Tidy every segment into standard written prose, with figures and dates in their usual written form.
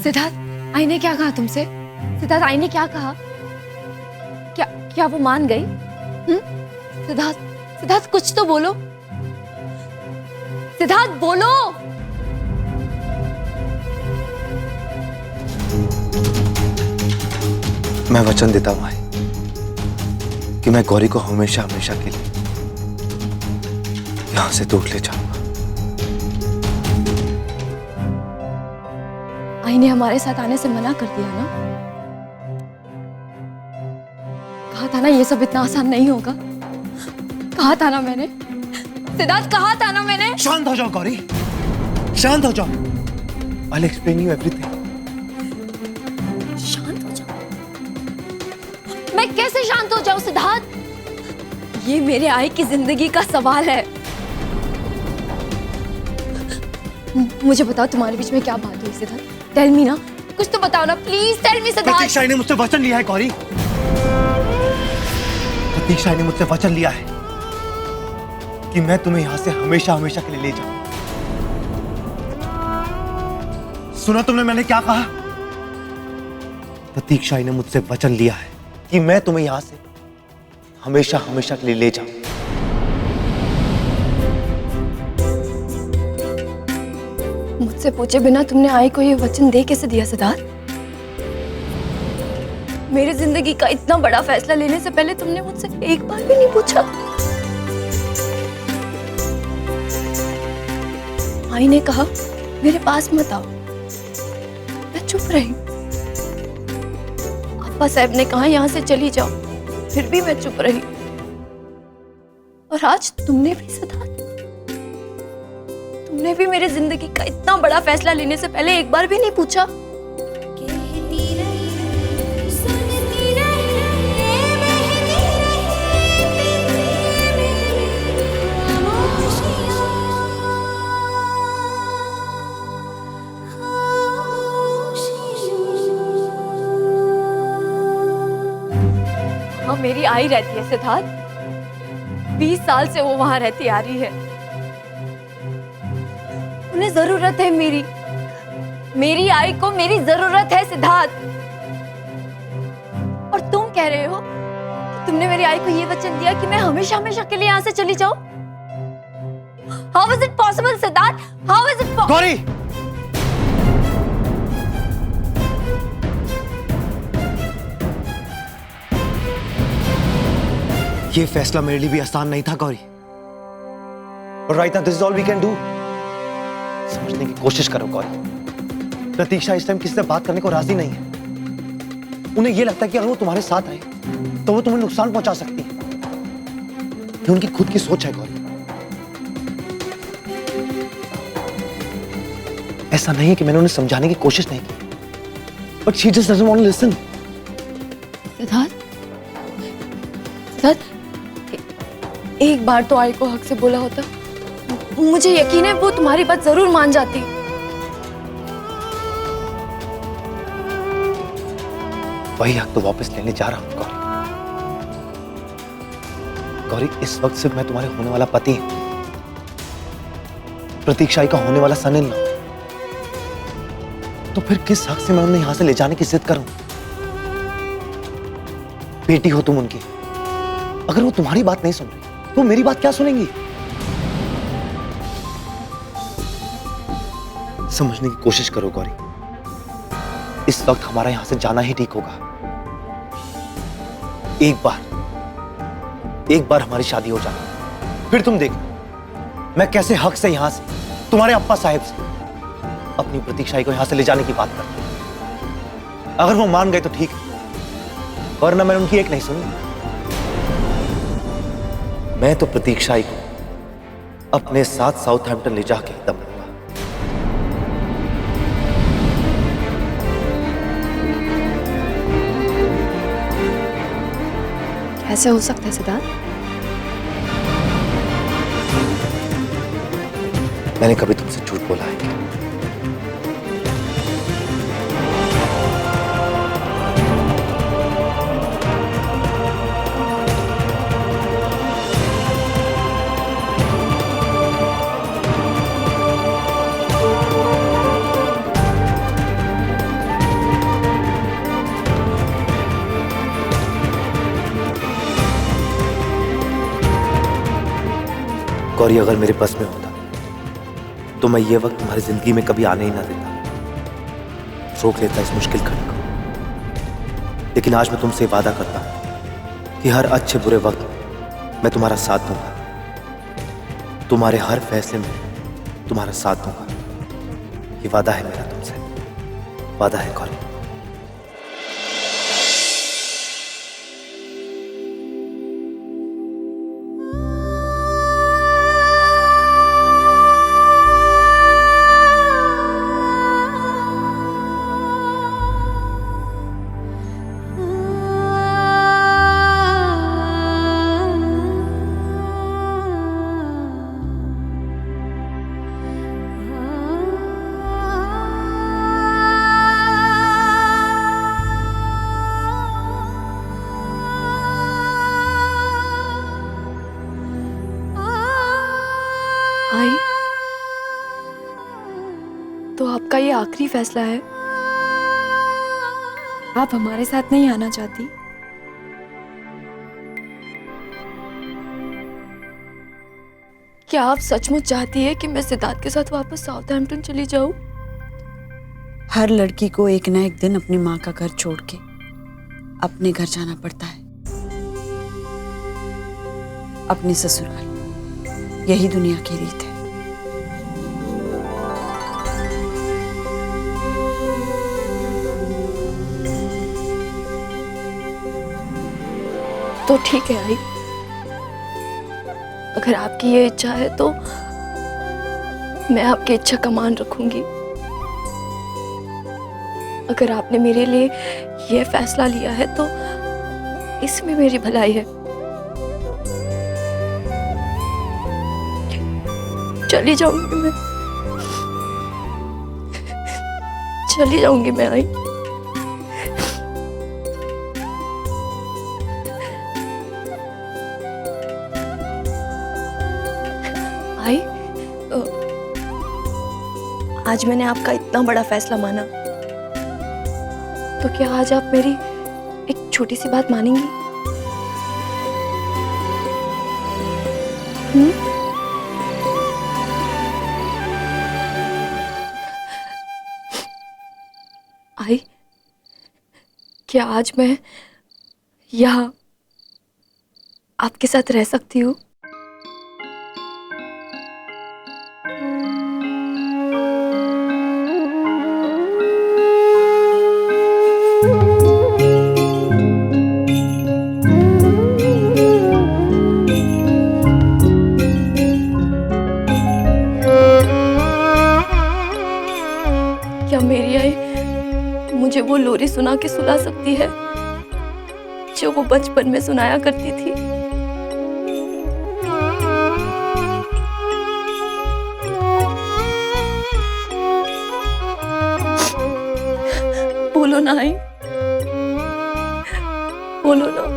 सिद्धार्थ, आई ने क्या कहा तुमसे? सिद्धार्थ, आई ने क्या कहा? क्या क्या वो मान गई? सिद्धार्थ, सिद्धार्थ कुछ तो बोलो। सिद्धार्थ बोलो। मैं वचन देता हूं आई कि मैं गौरी को हमेशा हमेशा के लिए यहां से दूर ले जाऊंगा। आई ने हमारे साथ आने से मना कर दिया ना? कहा था ना ये सब इतना आसान नहीं होगा। कहा था ना मैंने। सिद्धार्थ, कहा था ना मैंने। शांत हो जाओ गौरी, शांत हो जाओ। I'll explain you everything. शांत हो जाओ? मैं कैसे शांत हो जाऊं सिद्धार्थ? ये मेरे आई की जिंदगी का सवाल है। मुझे बताओ तुम्हारे बीच में क्या बात हुई सिद्धार्थ? टेल मी ना, कुछ तो बताओ ना, प्लीज टेल मी सिद्धार्थ। प्रतीक्षा ने मुझसे वचन लिया है गौरी। प्रतीक्षा ने मुझसे वचन लिया है कि मैं तुम्हें यहां से हमेशा हमेशा के लिए ले जाऊं। सुना तुमने मैंने क्या कहा? प्रतीक्षा ने मुझसे वचन लिया है कि मैं तुम्हें यहां से हमेशा हमेशा के लिए ले जाऊं। मुझसे पूछे बिना तुमने आई को ये वचन दे कैसे दिया सिद्धार्थ? मेरी जिंदगी का इतना बड़ा फैसला लेने से पहले तुमने मुझसे एक बार भी नहीं पूछा। आई ने कहा मेरे पास मत आओ, मैं चुप रही। अप्पा साहब ने कहा यहां से चली जाओ, फिर भी मैं चुप रही। और आज तुमने भी सिद्धार्थ, तुमने भी मेरी जिंदगी का इतना बड़ा फैसला लेने से पहले एक बार भी नहीं पूछा। हाँ, मेरी आई रहती है सिद्धार्थ। 20 साल से वो वहां रहती आ रही है। उन्हें जरूरत है मेरी आई को मेरी जरूरत है सिद्धार्थ। और तुम कह रहे हो कि तुमने मेरी आई को ये वचन दिया कि मैं हमेशा हमेशा के लिए यहां से चली जाऊं? How is it possible Siddharth? How is it possible? Gauri, ये फैसला मेरे लिए भी आसान नहीं था गौरी। और right now this is all we can do. समझने की कोशिश करो गौरी। प्रतीक्षा इस टाइम किसी से बात करने को राजी नहीं है। उन्हें यह लगता है कि अगर वो तुम्हारे साथ आए तो वो तुम्हें नुकसान पहुंचा सकती है। ये उनकी खुद की सोच है गौरी। ऐसा नहीं है कि मैंने उन्हें समझाने की कोशिश नहीं की, but she just doesn't want to listen. Siddharth, Siddharth, एक बार तो आई को हक से बोला होता, मुझे यकीन है वो तुम्हारी बात जरूर मान जाती। वही हक तो वापस लेने जा रहा हूं गौरी। गौरी, इस वक्त सिर्फ मैं तुम्हारे होने वाला पति, प्रतीक्षा का होने वाला सन इन लॉ। तो फिर किस हक से मैं उन्हें यहां से ले जाने की जिद करूं? बेटी हो तुम उनकी। अगर वो तुम्हारी बात नहीं सुन रही तो मेरी बात क्या सुनेंगी? समझने की कोशिश करो गौरी। इस वक्त हमारा यहां से जाना ही ठीक होगा। एक बार हमारी शादी हो जाए, फिर तुम देखो मैं कैसे हक से यहां से तुम्हारे अप्पा साहब से अपनी प्रतीक्षा को यहां से ले जाने की बात करता हूं। अगर वो मान गए तो ठीक है, वरना मैं उनकी एक नहीं सुनूंगा। मैं तो प्रतीक्षा को अपने साथ साउथहैम्पटन ले जाके दम लूंगा। कैसे हो सकता है सिद्धार्थ? मैंने कभी तुमसे झूठ बोला है क्या? गौरी, अगर मेरे बस में होता तो मैं ये वक्त तुम्हारी जिंदगी में कभी आने ही ना देता, रोक लेता इस मुश्किल घड़ी को। लेकिन आज मैं तुमसे वादा करता हूं कि हर अच्छे बुरे वक्त मैं तुम्हारा साथ दूंगा, तुम्हारे हर फैसले में तुम्हारा साथ दूंगा। ये वादा है मेरा तुमसे, वादा है गौरी। आई, तो आपका ये आखिरी फैसला है? आप हमारे साथ नहीं आना चाहती? क्या आप सचमुच चाहती है कि मैं सिद्धार्थ के साथ वापस साउथहैम्पटन चली जाऊं? हर लड़की को एक ना एक दिन अपनी माँ का घर छोड़ के अपने घर जाना पड़ता है, अपने ससुराल। यही दुनिया की रीत है। तो ठीक है आई, अगर आपकी ये इच्छा है तो मैं आपकी इच्छा का मान रखूंगी। अगर आपने मेरे लिए ये फैसला लिया है तो इसमें मेरी भलाई है। चली जाऊंगी मैं, चली जाऊंगी मैं आई। आई, आज मैंने आपका इतना बड़ा फैसला माना, तो क्या आज आप मेरी एक छोटी सी बात मानेंगी? आई, क्या आज मैं यहाँ आपके साथ रह सकती हूँ? क्या मेरी आई मुझे वो लोरी सुना के सुला सकती है जो वो बचपन में सुनाया करती थी? बोलो ना आई, बोलो ना।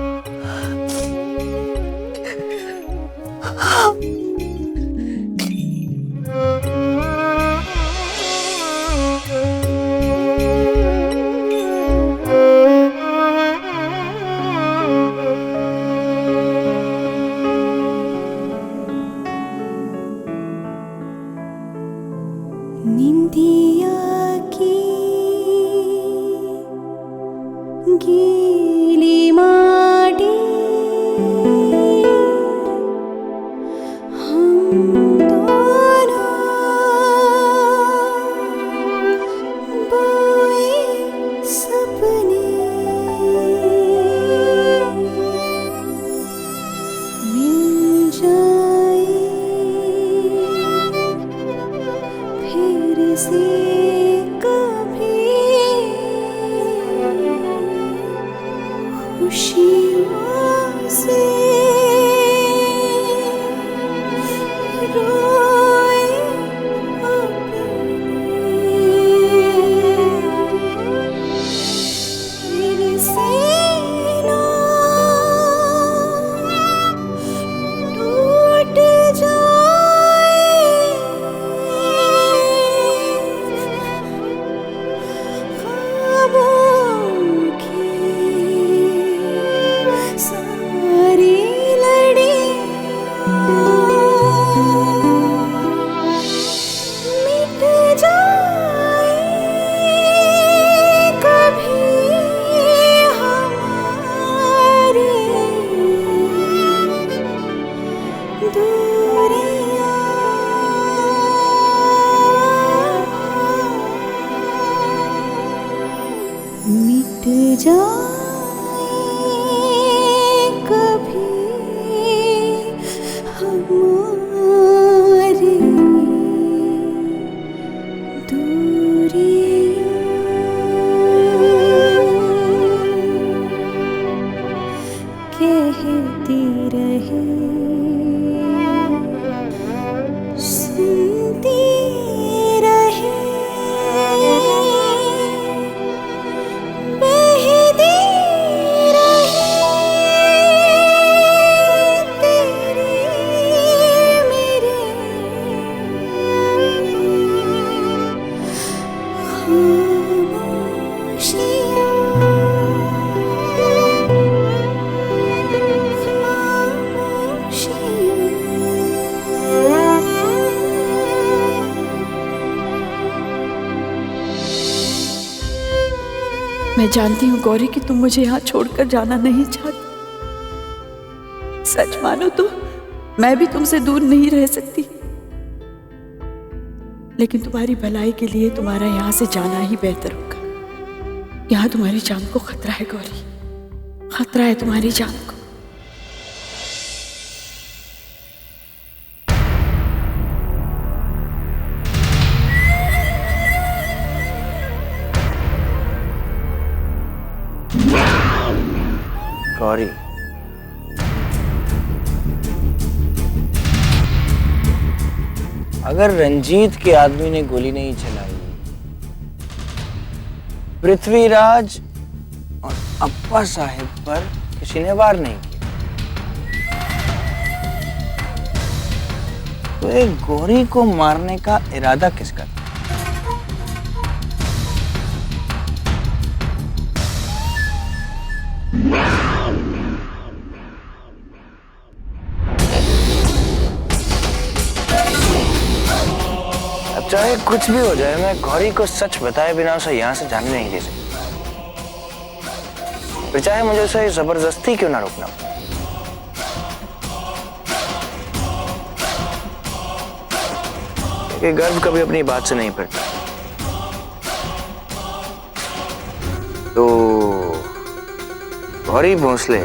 निंदिया की गीली माटी हम दोनों बोए सपने मिल जाए फिर से कभी खुशियों से रोए अपने फिर से ना टूट जाए मैं जानती हूँ गौरी कि तुम मुझे यहाँ छोड़कर जाना नहीं चाहती। सच मानो तो मैं भी तुमसे दूर नहीं रह सकती, लेकिन तुम्हारी भलाई के लिए तुम्हारा यहाँ से जाना ही बेहतर होगा। यहाँ तुम्हारी जान को खतरा है गौरी, खतरा है तुम्हारी जान को। गौरी, अगर रंजीत के आदमी ने गोली नहीं चलाई, पृथ्वीराज और अप्पा साहिब पर किसी ने वार नहीं किया, तो एक गौरी को मारने का इरादा किसका था? अब चाहे कुछ भी हो जाए, मैं गौरी को सच बताए बिना उसे यहां से जाने नहीं दे सकता। फिर चाहे मुझे उसे जबरदस्ती क्यों ना रोकना। ये गर्व कभी अपनी बात से नहीं फिरता। तो गौरी भोंसले,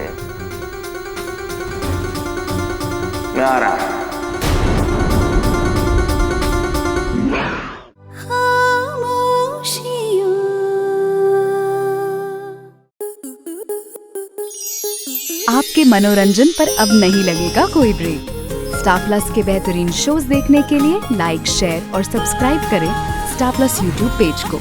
मैं आ रहा हूं। आपके मनोरंजन पर अब नहीं लगेगा कोई ब्रेक। स्टार प्लस के बेहतरीन शोज देखने के लिए लाइक, शेयर और सब्सक्राइब करें स्टार प्लस यूट्यूब पेज को।